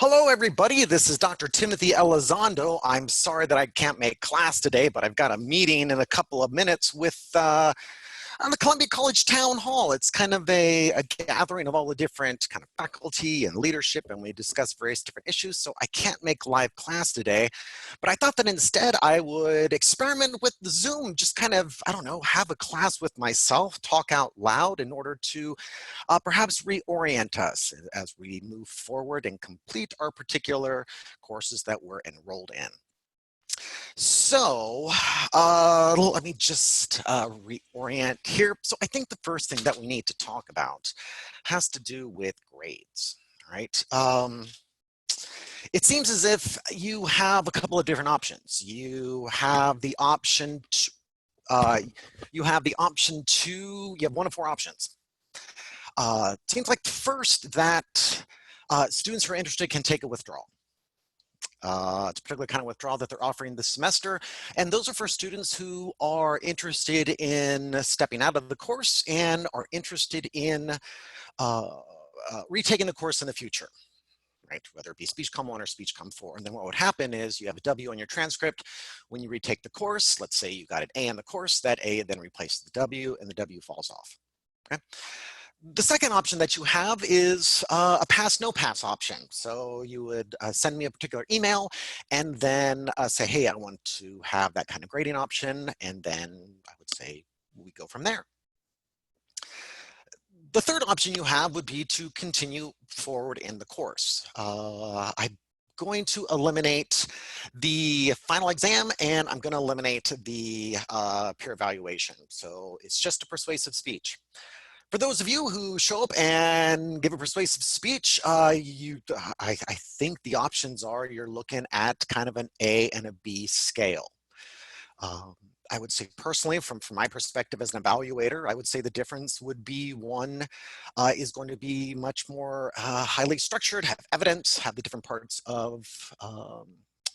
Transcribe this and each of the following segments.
Hello, everybody. This is Dr. Timothy Elizondo. I'm sorry that I can't make class today, but I've got a meeting in a couple of minutes with on the Columbia College Town Hall. It's kind of a gathering of all the different kind of faculty and leadership, and we discuss various different issues. So I can't make live class today, but I thought that instead I would experiment with the Zoom, just kind of, I don't know, have a class with myself, talk out loud in order to perhaps reorient us as we move forward and complete our particular courses that we're enrolled in. So let me just reorient here. So I think the first thing that we need to talk about has to do with grades, right? It seems as if you have a couple of different options. You have the option to, you have one of four options. Seems like first that students who are interested can take a withdrawal. It's a particular kind of withdrawal that they're offering this semester. And those are for students who are interested in stepping out of the course and are interested in retaking the course in the future, right? Whether it be Speech Com 1 or Speech Com 4. And then what would happen is you have a W on your transcript. When you retake the course, let's say you got an A in the course, that A then replaces the W and the W falls off, okay? The second option that you have is a pass, no pass option. So you would send me a particular email and then say, hey, I want to have that kind of grading option. And then I would say we go from there. The third option you have would be to continue forward in the course. I'm going to eliminate the final exam and I'm going to eliminate the peer evaluation. So it's just a persuasive speech. For those of you who show up and give a persuasive speech, I think the options are you're looking at kind of an A and a B scale. I would say personally, from my perspective as an evaluator, I would say the difference would be one is going to be much more highly structured, have evidence, have the different parts of kind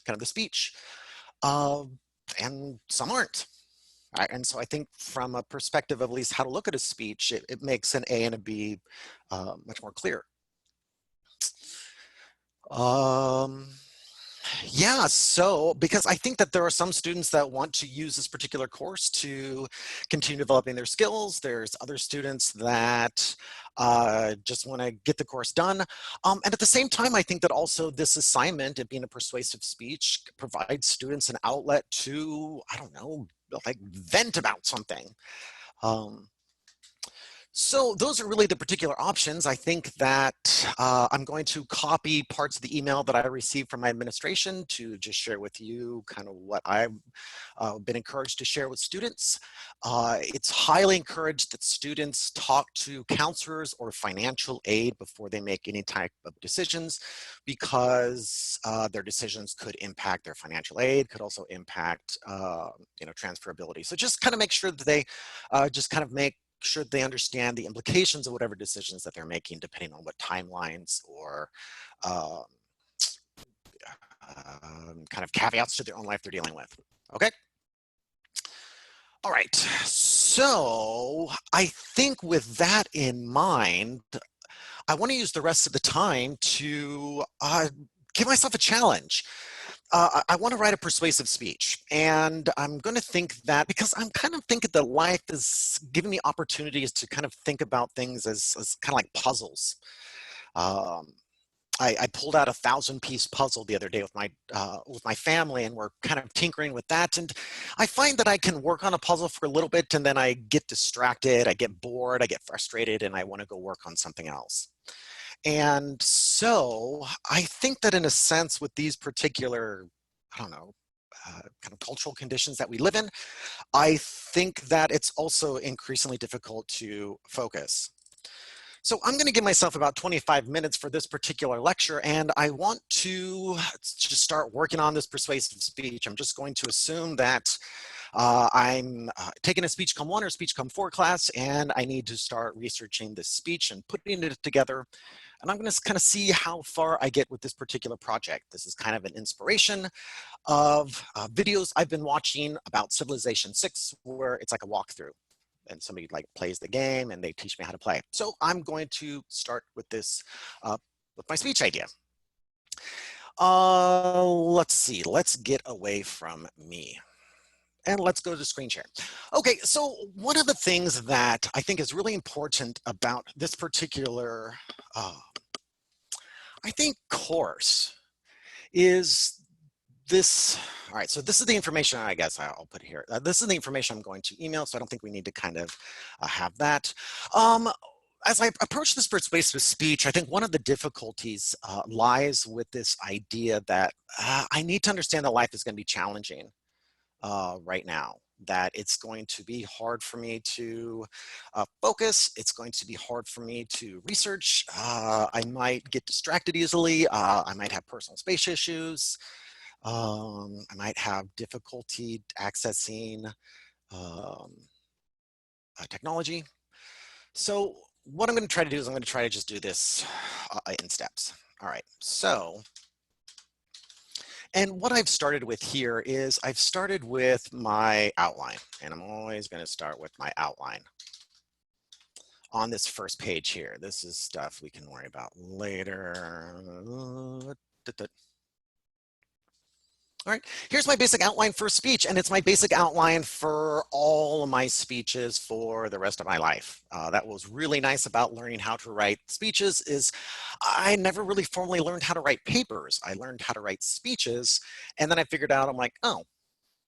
of the speech, and some aren't. And so I think from a perspective of at least how to look at a speech, it makes an A and a B much more clear. Yeah, so because I think that there are some students that want to use this particular course to continue developing their skills. There's other students that just want to get the course done. And at the same time, I think that also this assignment, it being a persuasive speech, provides students an outlet to, I don't know, like vent about something. So those are really the particular options. I think that I'm going to copy parts of the email that I received from my administration to just share with you kind of what I've been encouraged to share with students. It's highly encouraged that students talk to counselors or financial aid before they make any type of decisions, because their decisions could impact their financial aid, could also impact transferability. So just kind of make sure that they just kind of make sure they understand the implications of whatever decisions that they're making, depending on what timelines or kind of caveats to their own life they're dealing with. Okay. All right. So I think with that in mind, I want to use the rest of the time to give myself a challenge. I want to write a persuasive speech, and I'm going to think that because I'm kind of thinking that life is giving me opportunities to kind of think about things as kind of like puzzles. I pulled out a 1,000-piece puzzle the other day with my family, and we're kind of tinkering with that. And I find that I can work on a puzzle for a little bit, and then I get distracted, I get bored, I get frustrated, and I want to go work on something else. And so I think that in a sense with these particular, I don't know, kind of cultural conditions that we live in, I think that it's also increasingly difficult to focus. So I'm going to give myself about 25 minutes for this particular lecture, and I want to just start working on this persuasive speech. I'm just going to assume that I'm taking a Speech Com 1 or Speech Com 4 class, and I need to start researching this speech and putting it together. And I'm going to kind of see how far I get with this particular project. This is kind of an inspiration of videos I've been watching about Civilization 6, where it's like a walkthrough. And somebody like plays the game and they teach me how to play. So I'm going to start with this, with my speech idea. Let's see. Let's get away from me. And let's go to screen share. Okay, so one of the things that I think is really important about this particular, uh, I think, course is this. All right, so this is the information I guess I'll put here. This is the information I'm going to email, so I don't think we need to kind of have that. Um, as I approach this persuasive speech, I think one of the difficulties lies with this idea that I need to understand that life is going to be challenging right now, that it's going to be hard for me to focus. It's going to be hard for me to research. I might get distracted easily. I might have personal space issues. I might have difficulty accessing um, technology. So what I'm going to try to do is I'm going to try to just do this in steps. All right, so, and what I've started with here is I've started with my outline, and I'm always going to start with my outline on this first page here. This is stuff we can worry about later. All right, here's my basic outline for speech, and it's my basic outline for all of my speeches for the rest of my life. That was really nice about learning how to write speeches is I never really formally learned how to write papers. I learned how to write speeches, and then I figured out, I'm like, oh,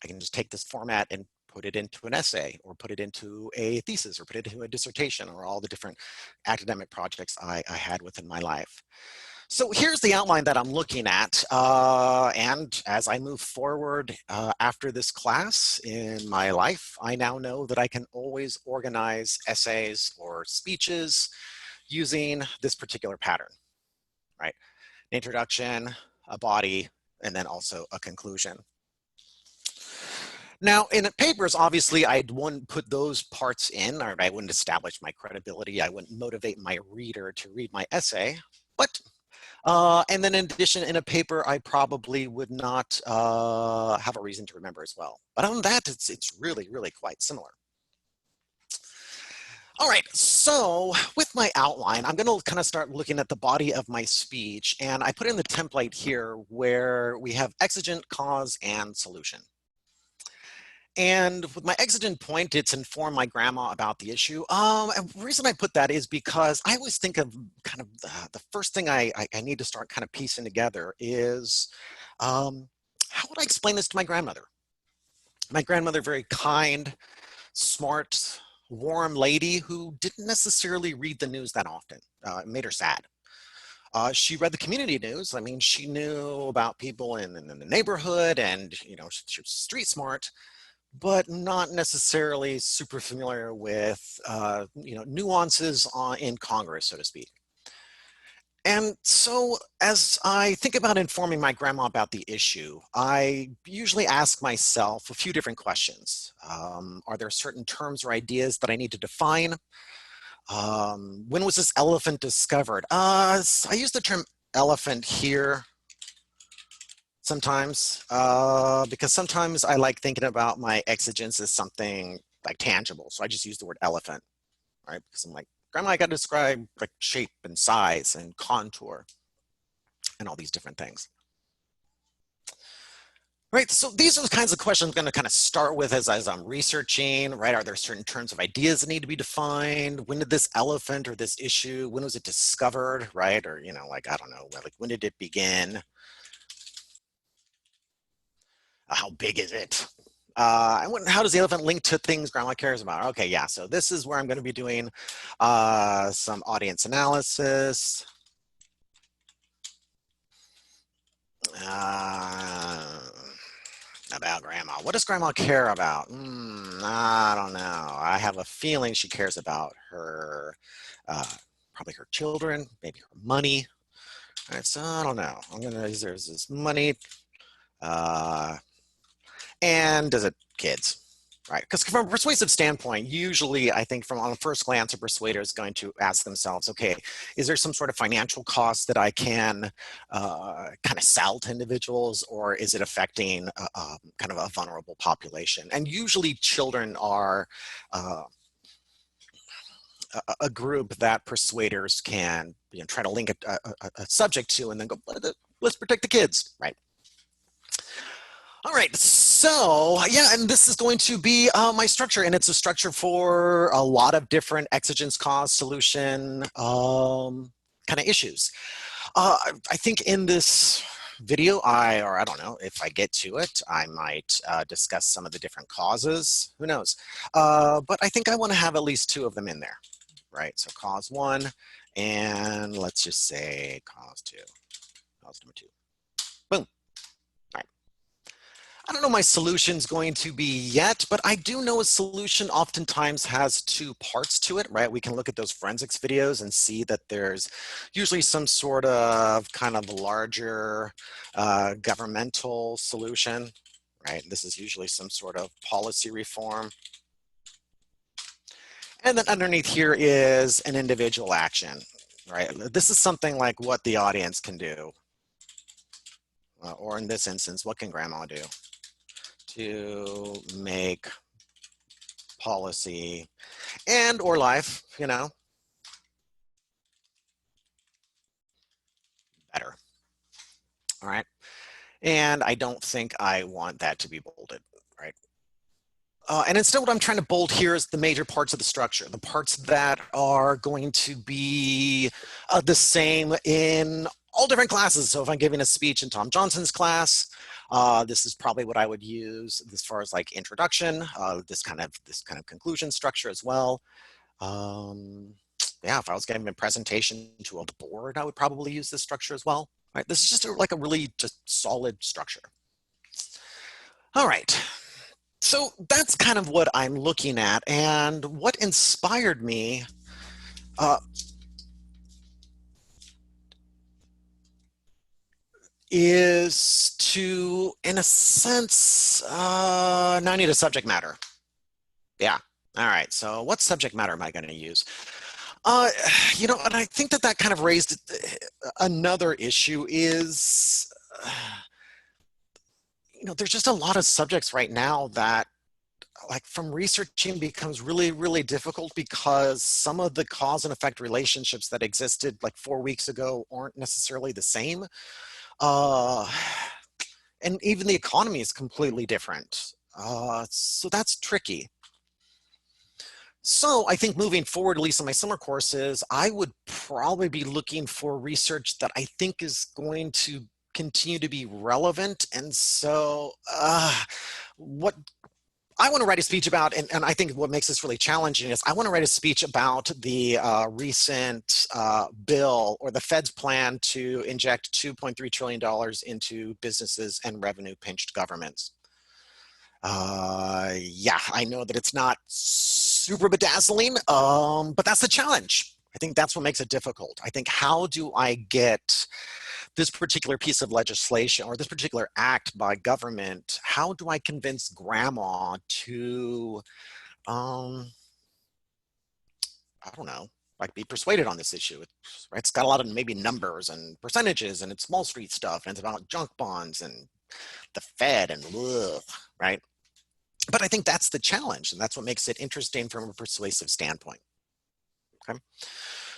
I can just take this format and put it into an essay or put it into a thesis or put it into a dissertation or all the different academic projects I had within my life. So here's the outline that I'm looking at. And as I move forward after this class in my life, I now know that I can always organize essays or speeches using this particular pattern, right? An introduction, a body, and then also a conclusion. Now, in papers, obviously, I wouldn't put those parts in, or I wouldn't establish my credibility. I wouldn't motivate my reader to read my essay. But and then in addition, in a paper, I probably would not have a reason to remember as well. But on that, it's really, really quite similar. All right, so with my outline, I'm going to kind of start looking at the body of my speech. And I put in the template here where we have exigent, cause, and solution. And with my exigent point, it's inform my grandma about the issue. And the reason I put that is because I always think of kind of the first thing I need to start kind of piecing together is how would I explain this to my grandmother? My grandmother, very kind, smart, warm lady who didn't necessarily read the news that often. It made her sad. She read the community news. I mean, she knew about people in the neighborhood and, you know, she was street smart, but not necessarily super familiar with you know, nuances in Congress, so to speak. And so as I think about informing my grandma about the issue, I usually ask myself a few different questions. Are there certain terms or ideas that I need to define? When was this elephant discovered? I use the term elephant here sometimes because sometimes I like thinking about my exigence as something like tangible. So I just use the word elephant, right? Because I'm like, grandma, I got to describe like shape and size and contour and all these different things. Right, so these are the kinds of questions I'm going to kind of start with as I'm researching, right? Are there certain terms of ideas that need to be defined? When did this elephant or this issue, when was it discovered, right? Or, you know, like, I don't know, like when did it begin? How big is it? How does the elephant link to things grandma cares about? Okay, yeah, so this is where I'm going to be doing some audience analysis. About grandma. What does grandma care about? I don't know. I have a feeling she cares about her, probably her children, maybe her money. All right, so I don't know. There's this money, and does it kids? Right, because from a persuasive standpoint, usually I think from on a first glance, a persuader is going to ask themselves, okay, is there some sort of financial cost that I can kind of sell to individuals, or is it affecting kind of a vulnerable population? And usually children are a group that persuaders can, you know, try to link a subject to and then go, let's protect the kids, right? All right, so yeah, and this is going to be my structure, and it's a structure for a lot of different exigence, cause, solution kind of issues. I think in this video, or I don't know, if I get to it, I might discuss some of the different causes, who knows? But I think I want to have at least two of them in there, right? So cause one, and let's just say cause two, cause number two, boom. I don't know my solution's going to be yet, but I do know a solution oftentimes has two parts to it, right? We can look at those forensics videos and see that there's usually some sort of kind of larger governmental solution, right? This is usually some sort of policy reform. And then underneath here is an individual action, right? This is something like what the audience can do. Or in this instance, what can grandma do to make policy and or life, better. All right. And I don't think I want that to be bolded, right? And instead what I'm trying to bold here is the major parts of the structure, the parts that are going to be the same in all different classes. So if I'm giving a speech in Tom Johnson's class, this is probably what I would use as far as like introduction, this kind of conclusion structure as well. Yeah, if I was giving a presentation to a board, I would probably use this structure as well. Right, this is just like a really just solid structure. All right, so that's kind of what I'm looking at, and what inspired me is to, in a sense, now I need a subject matter. Yeah. All right. So what subject matter am I going to use? And I think that kind of raised another issue is, there's just a lot of subjects right now that like from researching becomes really, really difficult because some of the cause and effect relationships that existed like 4 weeks ago aren't necessarily the same. And even the economy is completely different. So that's tricky. So I think moving forward, at least in my summer courses, I would probably be looking for research that I think is going to continue to be relevant. And so what I want to write a speech about, and I think what makes this really challenging is I want to write a speech about the recent bill or the Fed's plan to inject $2.3 trillion into businesses and revenue pinched governments. Yeah, I know that it's not super bedazzling, but that's the challenge. I think that's what makes it difficult. I think, how do I get this particular piece of legislation or this particular act by government, how do I convince grandma to, I don't know, like be persuaded on this issue? Right? It's got a lot of maybe numbers and percentages, and it's Wall Street stuff, and it's about junk bonds and the Fed and ugh, right? But I think that's the challenge, and that's what makes it interesting from a persuasive standpoint. Okay,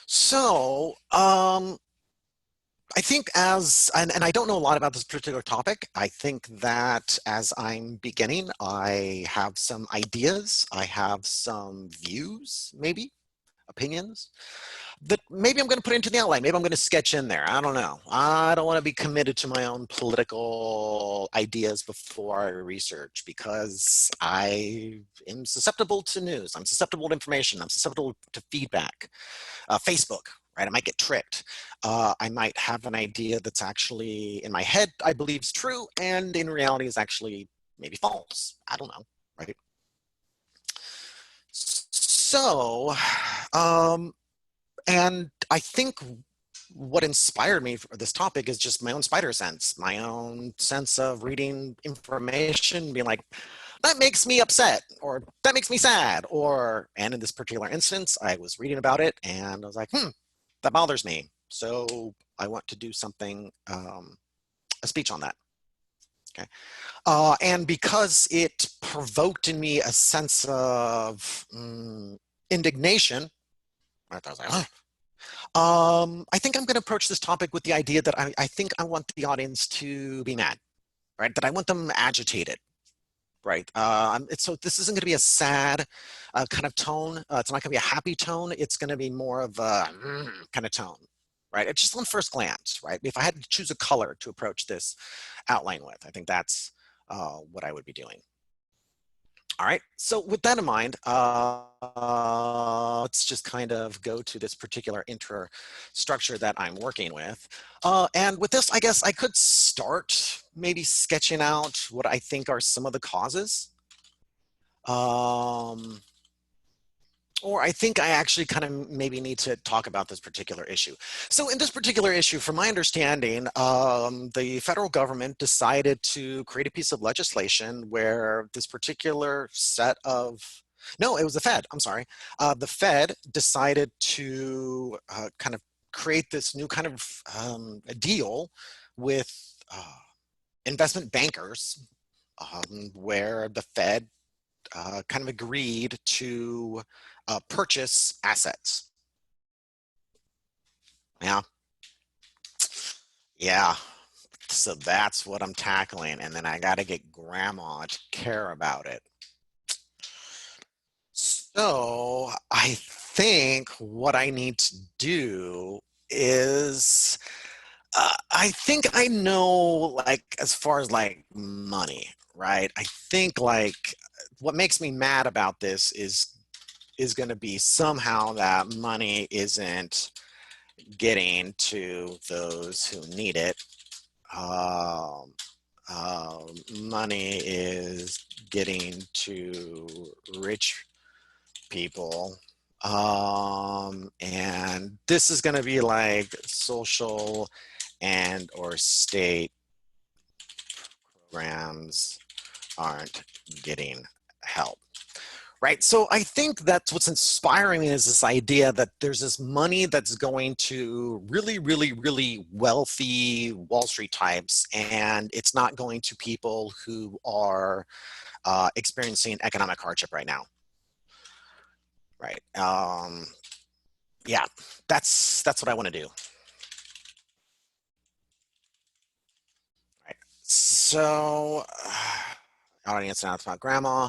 so I think and I don't know a lot about this particular topic. I think that as I'm beginning, I have some ideas, I have some views, maybe opinions, that maybe I'm going to put into the outline. Maybe I'm going to sketch in there. I don't know. I don't want to be committed to my own political ideas before I research, because I am susceptible to news. I'm susceptible to information. I'm susceptible to feedback. Facebook, right? I might get tricked. I might have an idea that's actually in my head, I believe is true, and in reality is actually maybe false. I don't know, right? So, and I think what inspired me for this topic is just my own spider sense, my own sense of reading information, being like, that makes me upset, or that makes me sad, and in this particular instance, I was reading about it and I was like, that bothers me. So I want to do something, a speech on that. Okay. And because it provoked in me a sense of indignation, I was like, I think I'm going to approach this topic with the idea that I think I want the audience to be mad, right? That I want them agitated, right? So this isn't going to be a sad kind of tone. It's not going to be a happy tone. It's going to be more of a kind of tone, right? It's just on first glance, right? If I had to choose a color to approach this outline with, I think that's what I would be doing. All right, so with that in mind, let's just kind of go to this particular structure that I'm working with. And with this, I guess I could start maybe sketching out what I think are some of the causes. Or I think I actually kind of maybe need to talk about this particular issue. So in this particular issue, from my understanding, the federal government decided to create a piece of legislation where this particular set of, no, it was the Fed, I'm sorry. The Fed decided to kind of create this new kind of deal with investment bankers where the Fed kind of agreed to purchase assets. Yeah, yeah. So that's what I'm tackling, and then I got to get grandma to care about it. So I think what I need to do is I think I know, like, as far as like money, right? I think like what makes me mad about this is going to be somehow that money isn't getting to those who need it. Um, Money is getting to rich people. And this is going to be like social and or state programs aren't getting help. Right. So I think that's what's inspiring me is this idea that there's this money that's going to really, really, really wealthy Wall Street types, and it's not going to people who are experiencing economic hardship right now. Right. Yeah, that's what I want to do. Right. So, audience now it's about grandma.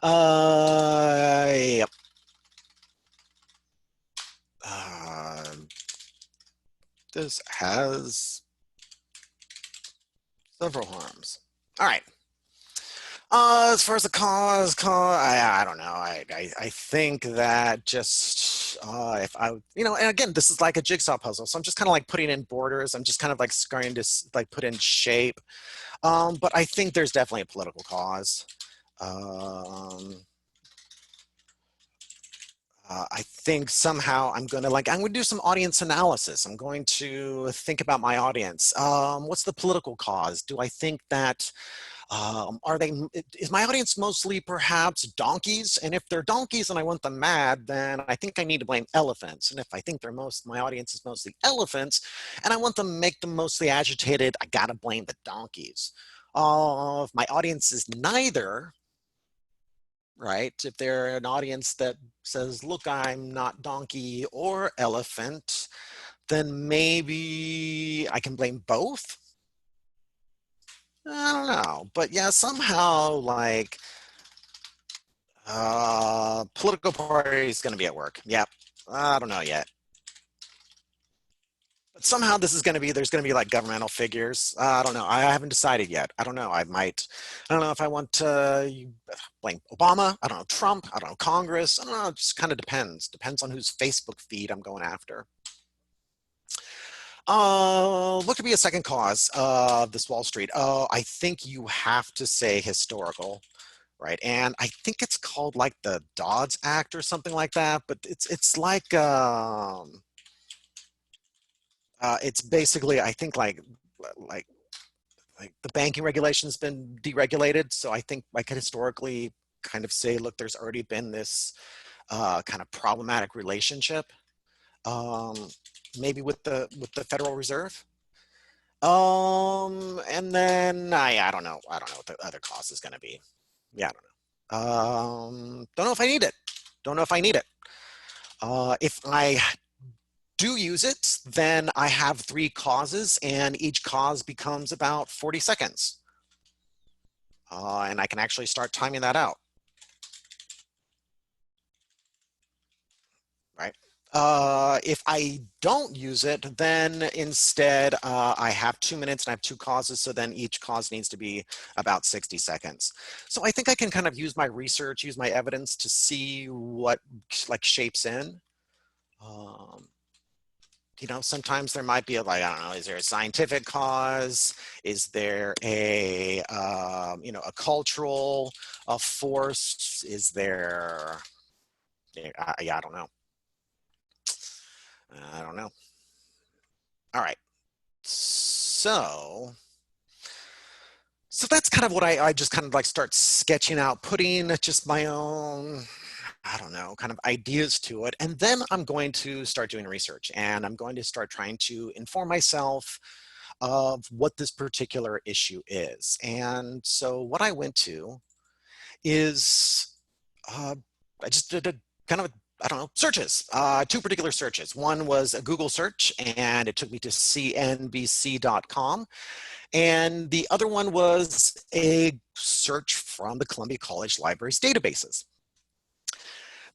Yep. This has several harms. All right. As far as the I don't know. I think that just if I, and again, this is like a jigsaw puzzle. So I'm just kind of like putting in borders. I'm just kind of like starting to like put in shape. But I think there's definitely a political cause. I think somehow I'm going to do some audience analysis. I'm going to think about my audience. What's the political cause? Do I think that is my audience mostly perhaps donkeys? And if they're donkeys and I want them mad, then I think I need to blame elephants. And if I think my audience is mostly elephants and I want them make them mostly agitated, I gotta blame the donkeys. If my audience is neither, right? If they're an audience that says, look, I'm not donkey or elephant, then maybe I can blame both. I don't know, but yeah, somehow like political party is going to be at work. Yep, I don't know yet. But somehow this is going to be there's going to be like governmental figures. I don't know. I haven't decided yet. I don't know. I don't know if I want to blame Obama. I don't know, Trump. I don't know, Congress. I don't know. It just kind of depends. Depends on whose Facebook feed I'm going after. What could be a second cause of this Wall Street? I think you have to say historical, right? And I think it's called like the Dodds Act or something like that. But it's like it's basically I think like like the banking regulation has been deregulated. So I think I could historically kind of say, look, there's already been this kind of problematic relationship, um, maybe with the Federal Reserve. And then I don't know. I don't know what the other cost is going to be. Yeah, I don't know. Don't know if I need it. Don't know if I need it. If I do use it, then I have 3 causes, and each cause becomes about 40 seconds. And I can actually start timing that out. Right. If I don't use it, then instead I have 2 minutes and I have 2 causes, so then each cause needs to be about 60 seconds. So I think I can kind of use my research, use my evidence to see what like shapes in. You know, sometimes there might be a, like, I don't know, is there a scientific cause? Is there a, you know, a cultural force? Is there, yeah, I don't know. I don't know. All right. So that's kind of what I just kind of like start sketching out, putting just my own, I don't know, kind of ideas to it. And then I'm going to start doing research, and I'm going to start trying to inform myself of what this particular issue is. And so what I went to is, I just did a kind of, I don't know, searches, 2 particular searches. One was a Google search, and it took me to cnbc.com. And the other one was a search from the Columbia College Library's databases.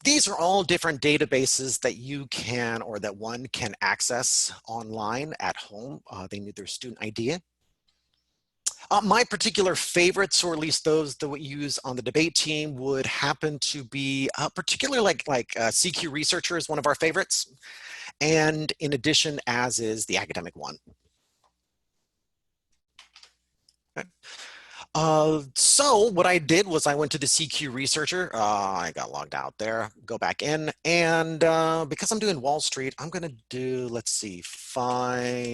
These are all different databases that you can, or that one can access online at home. They need their student ID. My particular favorites, or at least those that we use on the debate team, would happen to be particularly like CQ Researcher is one of our favorites. And in addition, as is the academic one. Okay. So what I did was I went to the CQ Researcher. I got logged out there, go back in. And because I'm doing Wall Street, I'm going to do, let's see, financial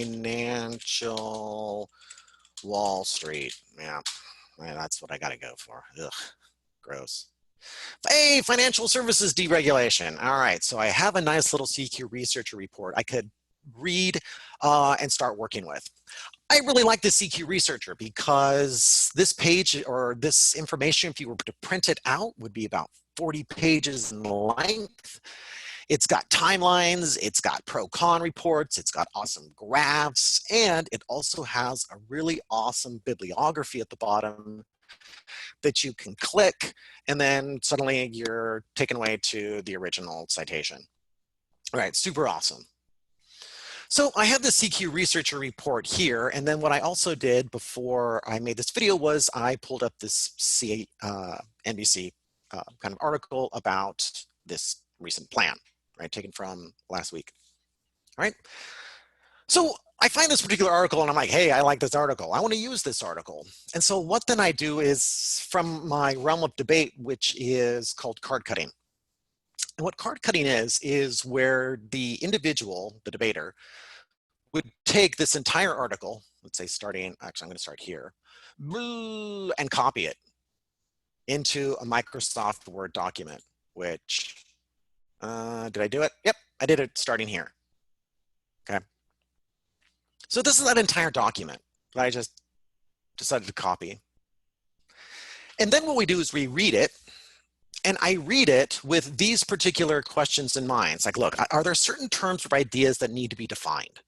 Wall Street. Yeah, that's what I got to go for. Ugh, gross. Hey, financial services deregulation. All right, so I have a nice little CQ Researcher report I could read and start working with. I really like the CQ Researcher because this page, or this information, if you were to print it out, would be about 40 pages in length. It's got timelines, it's got pro-con reports, it's got awesome graphs, and it also has a really awesome bibliography at the bottom that you can click, and then suddenly you're taken away to the original citation. All right, super awesome. So I have the CQ Researcher report here, and then what I also did before I made this video was I pulled up this NBC kind of article about this recent plan, right, taken from last week. All right, so I find this particular article and I'm like, hey, I like this article. I want to use this article. And so what then I do is, from my realm of debate, which is called card cutting. And what card cutting is where the individual, the debater, would take this entire article, let's say starting, actually I'm going to start here, and copy it into a Microsoft Word document, which, did I do it? Yep, I did it starting here. Okay. So this is that entire document that I just decided to copy. And then what we do is we read it, and I read it with these particular questions in mind. It's like, look, are there certain terms or ideas that need to be defined?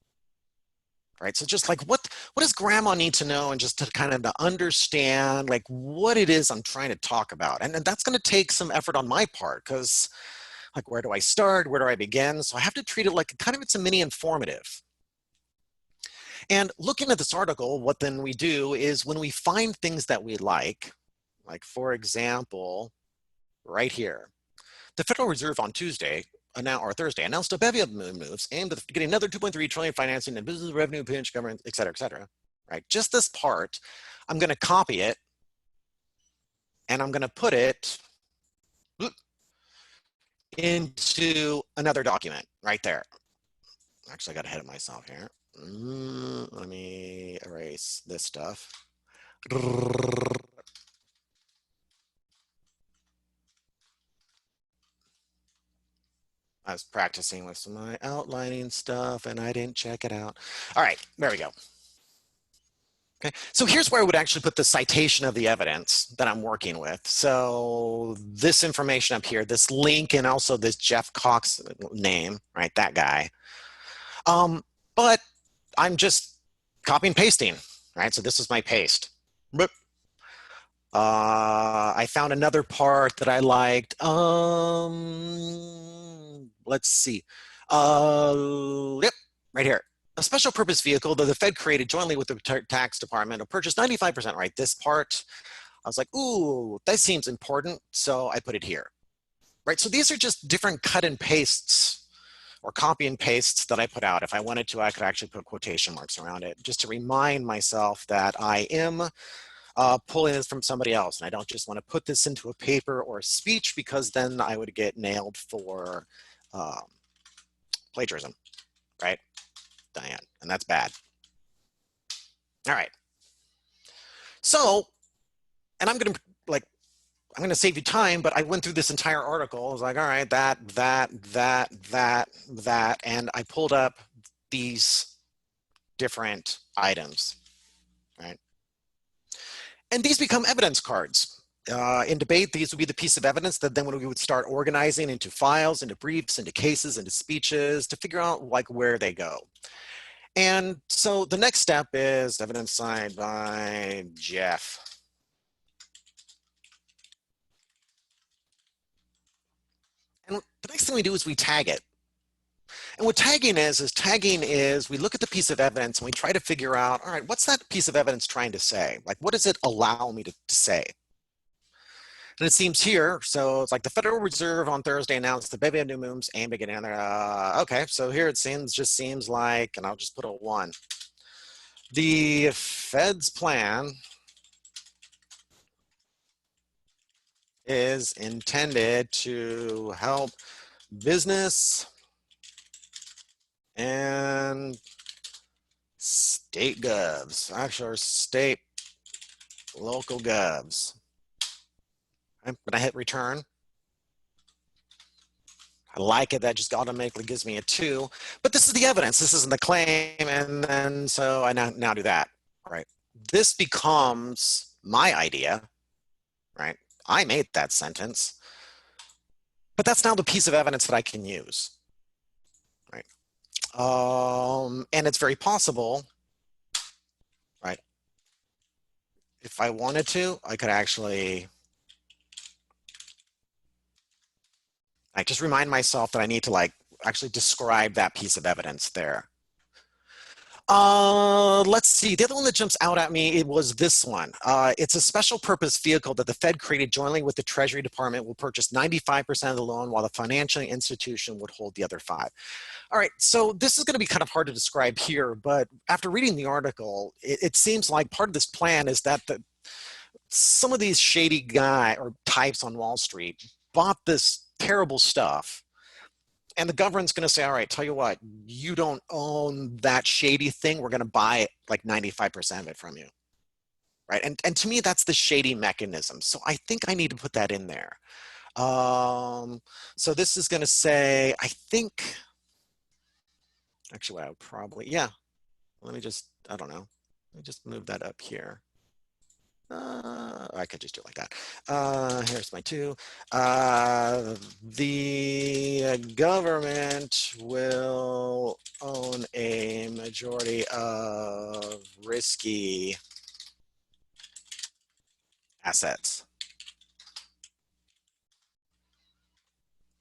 Right, so just like what does grandma need to know, and just to kind of understand like what it is I'm trying to talk about. And that's going to take some effort on my part, because like, where do I start? Where do I begin? So I have to treat it like kind of, it's a mini informative. And looking at this article, what then we do is when we find things that we like for example, right here, the Federal Reserve on Tuesday, or Thursday, announced a bevy of moves aimed at getting another 2.3 trillion financing and business revenue pinch, government, et cetera, right? Just this part, I'm going to copy it, and I'm going to put it into another document right there. Actually, I got ahead of myself here. Let me erase this stuff. I was practicing with some of my outlining stuff and I didn't check it out. All right, there we go. Okay, so here's where I would actually put the citation of the evidence that I'm working with. So this information up here, this link, and also this Jeff Cox name, right, that guy. But I'm just copy and pasting, right? So this is my paste. I found another part that I liked. Let's see. Yep, right here. A special purpose vehicle that the Fed created jointly with the tax department will purchase 95%, right? This part, I was like, ooh, that seems important. So I put it here, right? So these are just different cut and pastes or copy and pastes that I put out. If I wanted to, I could actually put quotation marks around it just to remind myself that I am pulling this from somebody else. And I don't just want to put this into a paper or a speech because then I would get nailed for um, plagiarism, right, Diane? And that's bad. All right. So, and I'm going to I'm going to save you time, but I went through this entire article. I was like, all right, that, and I pulled up these different items, right? And these become evidence cards. In debate, these would be the piece of evidence that then when we would start organizing into files, into briefs, into cases, into speeches to figure out like where they go. And so the next step is evidence signed by Jeff. And the next thing we do is we tag it. And what tagging is we look at the piece of evidence and we try to figure out, all right, what's that piece of evidence trying to say? Like, what does it allow me to say? And it seems here, so it's like the Federal Reserve on Thursday announced the bevy of new moves aimed at getting there. Okay, so here it just seems like, and I'll just put a 1. The Fed's plan is intended to help business and state govs, actually state local govs. When I hit return, I like it. That just automatically gives me a 2. But this is the evidence. This isn't the claim. And then so I now do that, right? This becomes my idea, right? I made that sentence. But that's now the piece of evidence that I can use, right? And it's very possible, right? If I wanted to, I could actually I just remind myself that I need to like actually describe that piece of evidence there. Let's see. The other one that jumps out at me, it was this one. It's a special purpose vehicle that the Fed created jointly with the Treasury Department will purchase 95% of the loan while the financial institution would hold the other 5. All right, so this is going to be kind of hard to describe here, but after reading the article, it seems like part of this plan is that some of these shady guy or types on Wall Street bought this terrible stuff. And the government's going to say, all right, tell you what, you don't own that shady thing. We're going to buy like 95% of it from you. Right. And to me, that's the shady mechanism. So I think I need to put that in there. So this is going to say, I think, actually, I would probably, yeah. Let me just, I don't know. Let me just move that up here. I could just do it like that. Here's my 2. The government will own a majority of risky assets.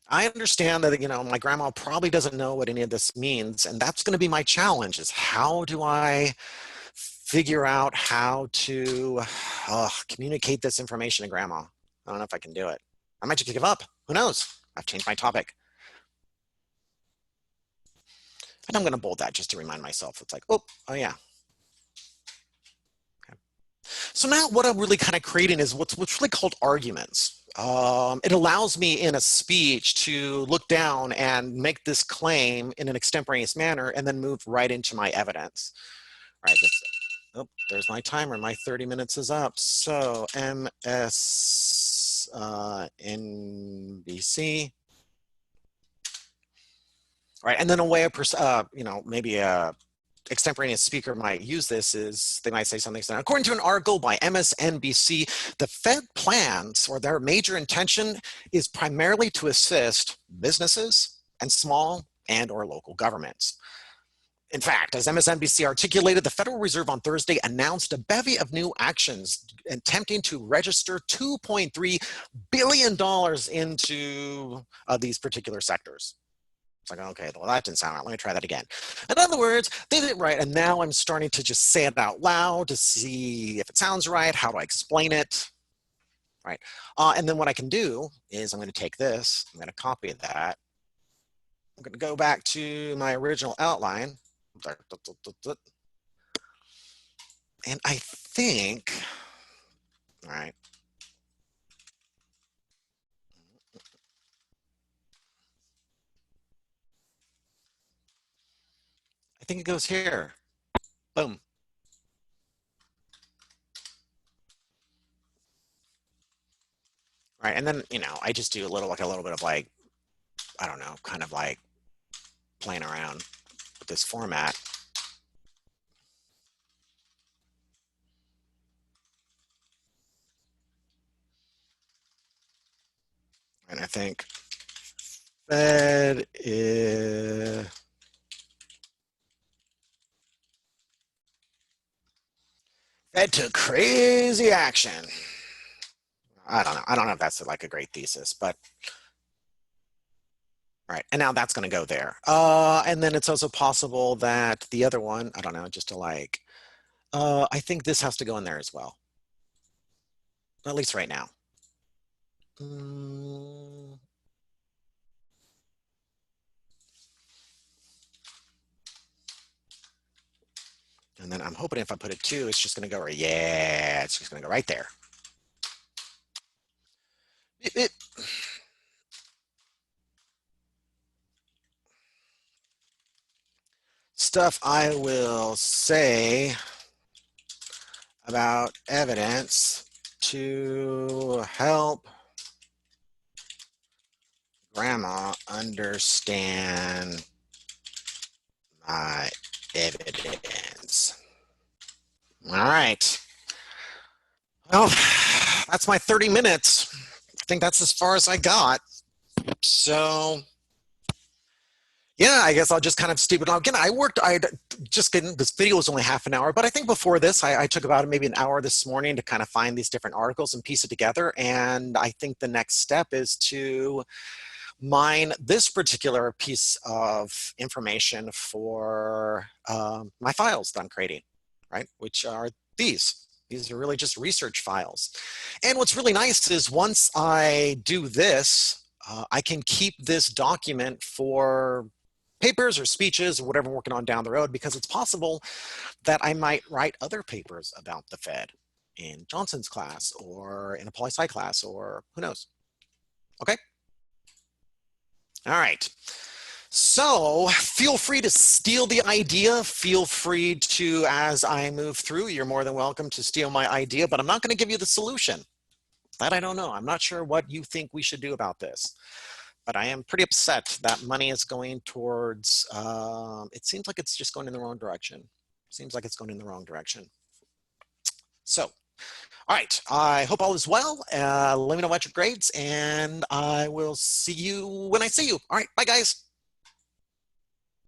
I understand that, my grandma probably doesn't know what any of this means, and that's going to be my challenge is how do I figure out how to communicate this information to grandma. I don't know if I can do it. I might just give up. Who knows? I've changed my topic. And I'm going to bold that just to remind myself. It's like, oh yeah. Okay. So now what I'm really kind of creating is what's really called arguments. It allows me in a speech to look down and make this claim in an extemporaneous manner and then move right into my evidence. All right, oh, there's my timer. My 30 minutes is up. So MS NBC. All right, and then a way of, maybe a extemporaneous speaker might use this is they might say something. According to an article by MSNBC, the Fed plans or their major intention is primarily to assist businesses and small and or local governments. In fact, as MSNBC articulated, the Federal Reserve on Thursday announced a bevy of new actions attempting to register $2.3 billion into these particular sectors. It's like, okay, well, that didn't sound right. Let me try that again. In other words, they did it right. And now I'm starting to just say it out loud to see if it sounds right. How do I explain it? Right. And then what I can do is I'm going to take this, I'm going to copy that. I'm going to go back to my original outline. And I think, all right. I think it goes here. Boom. Right. And then, I just do a little bit of like, I don't know, kind of like playing around with this format. And I think Fed is Fed took crazy action. I don't know. I don't know if that's like a great thesis, but right. And now that's going to go there. And then it's also possible that the other one, I don't know, just to like, I think this has to go in there as well. At least right now. And then I'm hoping if I put it 2, it's just going to go right. Yeah, it's just going to go right there. Stuff I will say about evidence to help grandma understand my evidence. All right. Well, that's my 30 minutes. I think that's as far as I got. So, yeah, I guess I'll just kind of steep it on. Again, I just getting this video was only half an hour, but I think before this, I took about maybe an hour this morning to kind of find these different articles and piece it together. And I think the next step is to mine this particular piece of information for my files that I'm creating, right? Which are these. These are really just research files. And what's really nice is once I do this, I can keep this document for papers or speeches or whatever I'm working on down the road, because it's possible that I might write other papers about the Fed in Johnson's class or in a poli-sci class, or who knows. Okay. All right. So feel free to steal the idea. Feel free to, as I move through, you're more than welcome to steal my idea, but I'm not going to give you the solution. That I don't know. I'm not sure what you think we should do about this, but I am pretty upset that money is going towards, it seems like it's just going in the wrong direction. Seems like it's going in the wrong direction. So, all right, I hope all is well. Let me know about your grades, and I will see you when I see you. All right, bye guys.